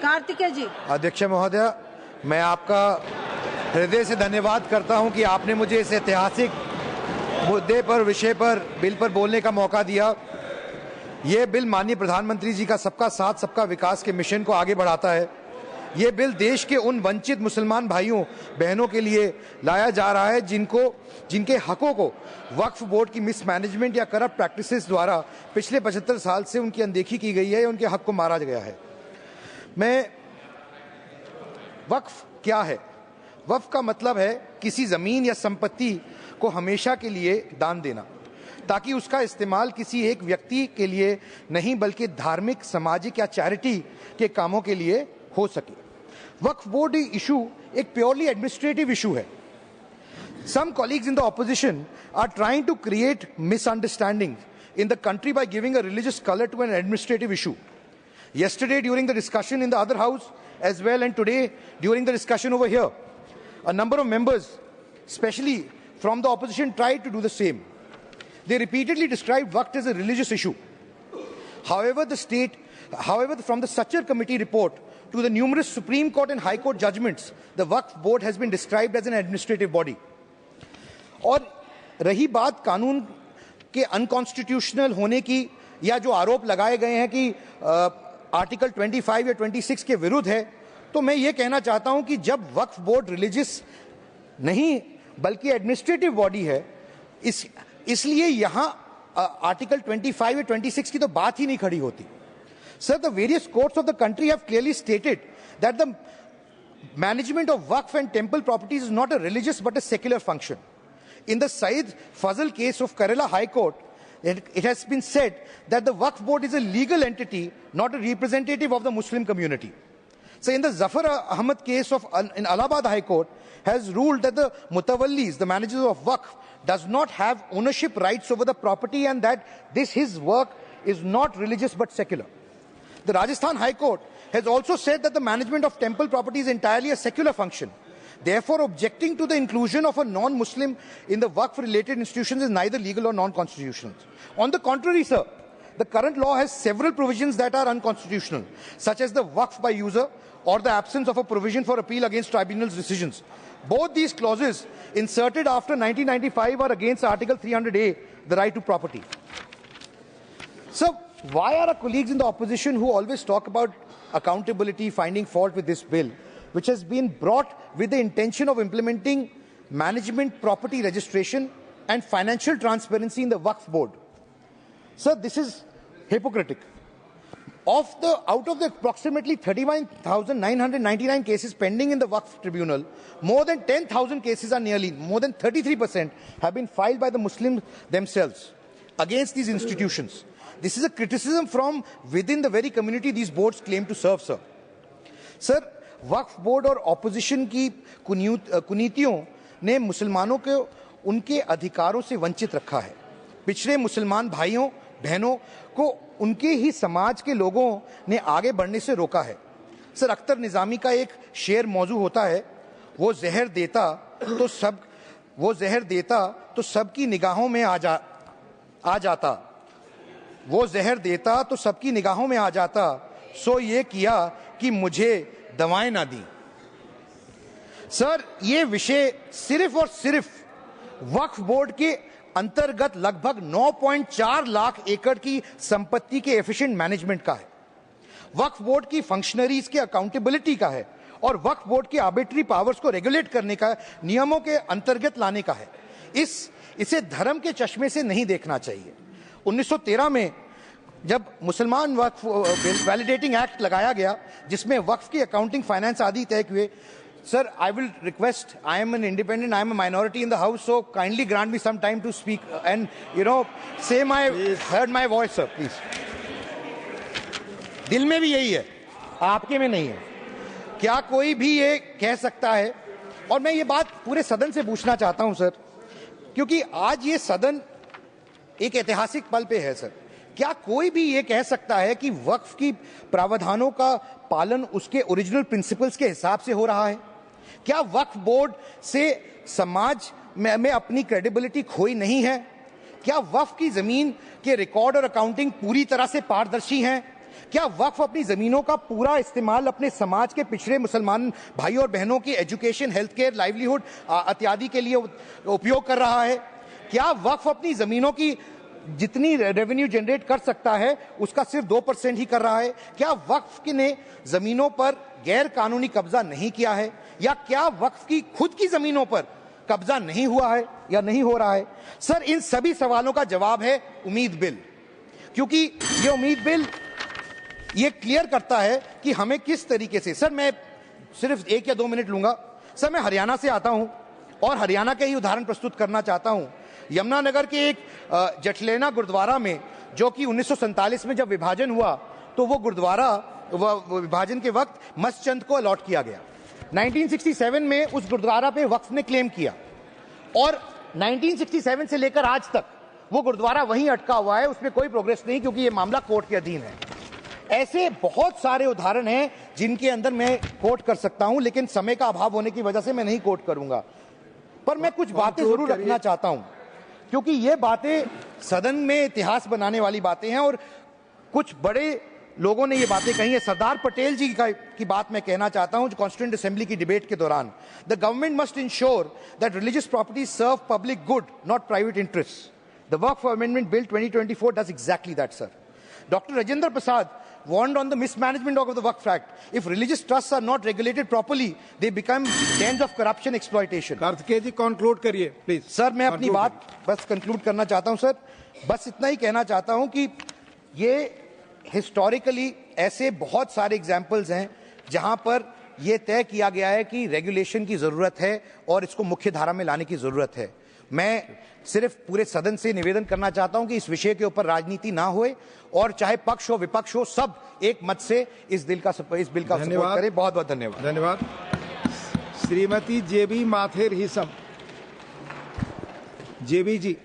कार्तिकेय जी। अध्यक्ष महोदय, मैं आपका हृदय से धन्यवाद करता हूं कि आपने मुझे इस ऐतिहासिक मुद्दे पर, विषय पर, बिल पर बोलने का मौका दिया। ये बिल माननीय प्रधानमंत्री जी का सबका साथ सबका विकास के मिशन को आगे बढ़ाता है। ये बिल देश के उन वंचित मुसलमान भाइयों बहनों के लिए लाया जा रहा है जिनके हकों को वक्फ बोर्ड की मिसमैनेजमेंट या करप्ट प्रैक्टिसेस द्वारा पिछले 75 साल से उनकी अनदेखी की गई है या उनके हक को मारा गया है। वक्फ क्या है? वक्फ का मतलब है किसी जमीन या संपत्ति को हमेशा के लिए दान देना, ताकि उसका इस्तेमाल किसी एक व्यक्ति के लिए नहीं बल्कि धार्मिक, सामाजिक या चैरिटी के कामों के लिए हो सके। वक्फ बोर्ड इशू एक प्योरली एडमिनिस्ट्रेटिव इशू है। Some colleagues in the opposition are trying to create misunderstandings in the country by giving a religious color to an administrative issue. Yesterday during the discussion in the other house as well, and today during the discussion over here, a number of members, especially from the opposition, tried to do the same. They repeatedly described Waqf as a religious issue. However, from the Sachar Committee report to the numerous Supreme Court and High Court judgments, the Waqf Board has been described as an administrative body. और रही बात कानून के unconstitutional होने की या जो आरोप लगाए गए हैं कि आर्टिकल 25 या 26 के विरुद्ध है, तो मैं ये कहना चाहता हूं कि जब वक्फ बोर्ड रिलीजियस नहीं बल्कि एडमिनिस्ट्रेटिव बॉडी है, इसलिए यहां आर्टिकल 25 या 26 की तो बात ही नहीं खड़ी होती। Sir, the various courts of the country have clearly stated that the management of Waqf and temple properties is not a religious but a secular function. In the Said Fazal case of Kerala High Court, it has been said that the Waqf Board is a legal entity, not a representative of the Muslim community. So in the Zafar Ahmad case in Allahabad High Court has ruled that the Mutawallis, the managers of Waqf, does not have ownership rights over the property and that his work is not religious but secular. The Rajasthan High Court has also said that the management of temple property is entirely a secular function. Therefore, objecting to the inclusion of a non-Muslim in the Waqf-related institutions is neither legal or non-constitutional. On the contrary, sir, the current law has several provisions that are unconstitutional, such as the Waqf by user or the absence of a provision for appeal against tribunals' decisions. Both these clauses, inserted after 1995, are against Article 300A, the right to property. So, why are our colleagues in the opposition who always talk about accountability finding fault with this bill, which has been brought with the intention of implementing management, property registration and financial transparency in the Waqf Board? Sir, this is hypocritical. Out of the approximately 31,999 cases pending in the Waqf Tribunal, more than 10,000 cases more than 33% have been filed by the Muslims themselves against these institutions. This is a criticism from within the very community these boards claim to serve, sir. Sir, Waqf board और opposition की कुनीतियों ने मुसलमानों को उनके अधिकारों से वंचित रखा है। पिछड़े मुसलमान भाइयों बहनों को उनके ही समाज के लोगों ने आगे बढ़ने से रोका है। सर, अख्तर निजामी का एक शेर मौजू होता है, वो जहर देता तो सबकी निगाहों में आ जाता, वो जहर देता तो सबकी निगाहों में आ जाता, सो ये किया कि मुझे दवाएं ना दी। सर, ये विषय सिर्फ और सिर्फ वक्फ बोर्ड के अंतर्गत लगभग 9.4 लाख एकड़ की संपत्ति के एफिशिएंट मैनेजमेंट का है, वक्फ बोर्ड की फंक्शनरीज के अकाउंटेबिलिटी का है और वक्फ बोर्ड के आर्बिट्री पावर्स को रेगुलेट करने का, नियमों के अंतर्गत लाने का है। इसे धर्म के चश्मे से नहीं देखना चाहिए। 1913 में जब मुसलमान वक्फ वैलिडेटिंग एक्ट लगाया गया, जिसमें वक्फ की अकाउंटिंग, फाइनेंस आदि तय हुए, sir, I will request, I am an independent, I am a minority in the house, so kindly grant me some time to speak and say my heard my voice, sir, please. दिल में भी यही है, आपके में नहीं है। क्या कोई भी ये कह सकता है, और मैं ये बात पूरे सदन से पूछना चाहता हूं, सर, क्योंकि आज ये सदन एक ऐतिहासिक पल पे है, सर, क्या कोई भी ये कह सकता है कि वक्फ की प्रावधानों का पालन उसके ओरिजिनल प्रिंसिपल्स के हिसाब से हो रहा है? क्या वक्फ बोर्ड से समाज में अपनी क्रेडिबिलिटी खोई नहीं है? क्या वक्फ की जमीन के रिकॉर्ड और अकाउंटिंग पूरी तरह से पारदर्शी हैं? क्या वक्फ अपनी जमीनों का पूरा इस्तेमाल अपने समाज के पिछड़े मुसलमान भाई और बहनों की एजुकेशन, हेल्थ केयर, लाइवलीहुड इत्यादि के लिए उपयोग कर रहा है? क्या वक्फ अपनी जमीनों की जितनी रेवेन्यू जनरेट कर सकता है उसका सिर्फ 2% ही कर रहा है? क्या वक्फ ने जमीनों पर गैर कानूनी कब्जा नहीं किया है? या क्या वक्फ की खुद की जमीनों पर कब्जा नहीं हुआ है या नहीं हो रहा है? सर, इन सभी सवालों का जवाब है उम्मीद बिल, क्योंकि ये उम्मीद बिल ये क्लियर करता है कि हमें किस तरीके से। सर, मैं सिर्फ 1 या 2 मिनट लूंगा। सर, मैं हरियाणा से आता हूं और हरियाणा के ही उदाहरण प्रस्तुत करना चाहता हूं। यमुनानगर के एक जटलेना गुरुद्वारा में, जो कि 1947 में जब विभाजन हुआ, तो वो गुरुद्वारा विभाजन के वक्त मस्चंद को अलॉट किया गया। 1967 में उस गुरुद्वारा पे वक्फ ने क्लेम किया और 1967 से लेकर आज तक वो गुरुद्वारा वहीं अटका हुआ है, उसमें कोई प्रोग्रेस नहीं, क्योंकि ये मामला कोर्ट के अधीन है। ऐसे बहुत सारे उदाहरण हैं जिनके अंदर मैं कोट कर सकता हूं, लेकिन समय का अभाव होने की वजह से मैं नहीं कोट करूंगा। पर मैं कुछ बातें जरूर रखना चाहता हूं, क्योंकि ये बातें सदन में इतिहास बनाने वाली बातें हैं और कुछ बड़े लोगों ने ये बातें कही है। सरदार पटेल जी की बात मैं कहना चाहता हूं, जो कॉन्स्टिट्यूएंट असेंबली की डिबेट के दौरान, the government must ensure that religious property serve public good, not private interest. The Waqf amendment bill 2024 does exactly that, sir. Dr. Rajendra Prasad warned on the mismanagement of the Waqf Act. If religious trusts are not regulated properly, they become dens of corruption, exploitation. Kartikeya ji conclude करिए please. Sir, मैं अपनी बात बस conclude करना चाहता हूं। Sir, बस इतना ही कहना चाहता हूं कि ये हिस्टोरिकली ऐसे बहुत सारे एग्जाम्पल्स हैं जहां पर यह तय किया गया है कि रेगुलेशन की जरूरत है और इसको मुख्य धारा में लाने की जरूरत है। मैं सिर्फ पूरे सदन से निवेदन करना चाहता हूं कि इस विषय के ऊपर राजनीति ना होए और चाहे पक्ष हो विपक्ष हो, सब एक मत से इस बिल का सपोर्ट करें। बहुत बहुत धन्यवाद। धन्यवाद। श्रीमती जेबी माथेर हिसम, जेबी जी।